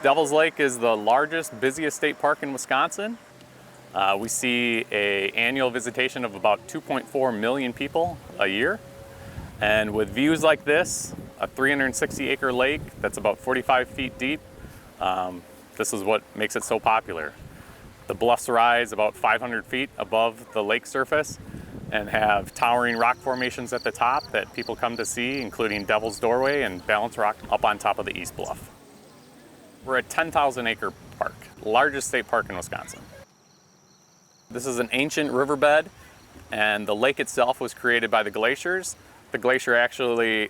Devil's Lake is the largest, busiest state park in Wisconsin. We see an annual visitation of about 2.4 million people a year. And with views like this, a 360-acre lake that's about 45 feet deep, this is what makes it so popular. The bluffs rise about 500 feet above the lake surface and have towering rock formations at the top that people come to see, including Devil's Doorway and Balance Rock up on top of the East Bluff. We're a 10,000-acre park, largest state park in Wisconsin. This is an ancient riverbed, and the lake itself was created by the glaciers. The glacier actually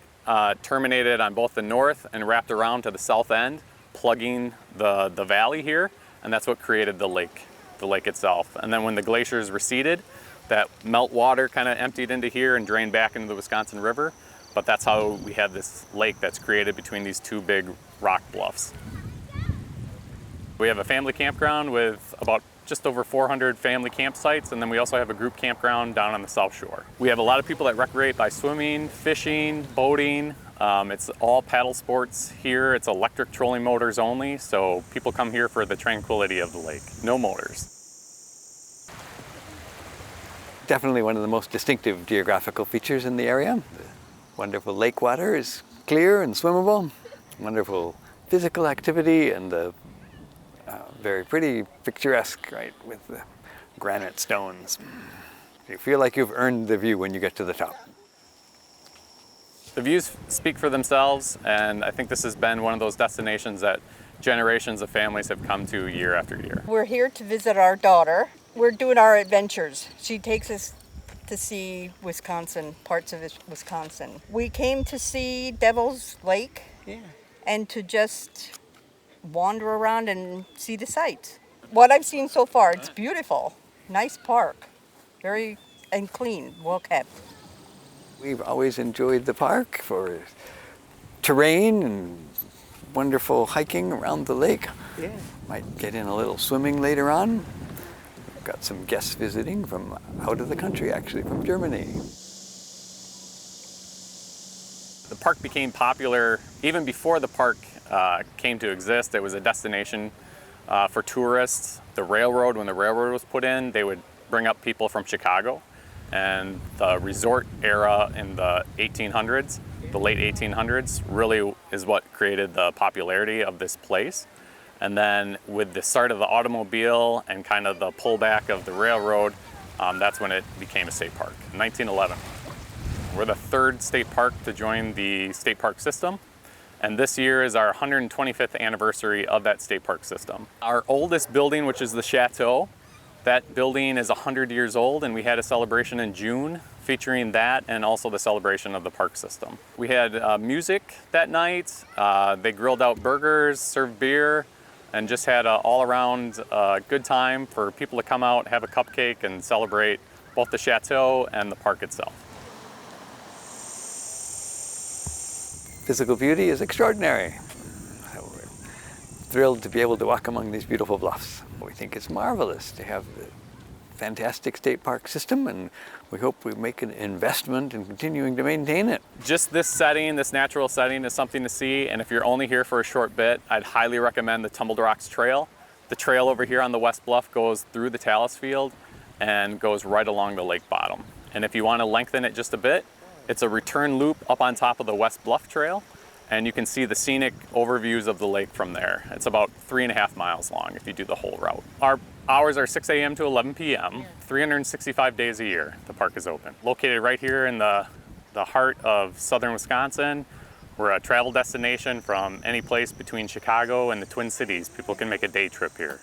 terminated on both the north and wrapped around to the south end, plugging the valley here, and that's what created the lake itself. And then when the glaciers receded, that melt water kind of emptied into here and drained back into the Wisconsin River, but that's how we have this lake that's created between these two big rock bluffs. We have a family campground with about just over 400 family campsites, and then we also have a group campground down on the South Shore. We have a lot of people that recreate by swimming, fishing, boating. It's all paddle sports here. It's electric trolling motors only, so people come here for the tranquility of the lake. No motors. Definitely one of the most distinctive geographical features in the area. The wonderful lake water is clear and swimmable. Wonderful physical activity, and the very pretty, picturesque, right, with the granite stones. You feel like you've earned the view when you get to the top. The views speak for themselves, and I think this has been one of those destinations that generations of families have come to year after year. We're here to visit our daughter. We're doing our adventures. She takes us to see Wisconsin, parts of Wisconsin. We came to see Devil's Lake and to just wander around and see the sights. What I've seen so far, it's beautiful. Nice park, very and clean, well kept. We've always enjoyed the park for terrain and wonderful hiking around the lake. Yeah. Might get in a little swimming later on. We've got some guests visiting from out of the country, actually, from Germany. The park became popular even before the park came to exist. It was a destination for tourists. The railroad, when the railroad was put in, they would bring up people from Chicago. And the resort era in the 1800s, the late 1800s, really is what created the popularity of this place. And then with the start of the automobile and kind of the pullback of the railroad, that's when it became a state park, 1911. We're the third state park to join the state park system. And this year is our 125th anniversary of that state park system. Our oldest building, which is the Chateau, that building is 100 years old, and we had a celebration in June featuring that and also the celebration of the park system. We had music that night. They grilled out burgers, served beer, and just had an all-around good time for people to come out, have a cupcake, and celebrate both the Chateau and the park itself. Physical beauty is extraordinary. We're thrilled to be able to walk among these beautiful bluffs. We think it's marvelous to have the fantastic state park system, and we hope we make an investment in continuing to maintain it. Just this setting, this natural setting, is something to see, and if you're only here for a short bit, I'd highly recommend the Tumbled Rocks Trail. The trail over here on the West Bluff goes through the talus field and goes right along the lake bottom. And if you want to lengthen it just a bit, it's a return loop up on top of the West Bluff Trail, and you can see the scenic overviews of the lake from there. It's about 3.5 miles long if you do the whole route. Our hours are 6 a.m. to 11 p.m., 365 days a year the park is open. Located right here in the heart of southern Wisconsin. We're a travel destination from any place between Chicago and the Twin Cities. People can make a day trip here.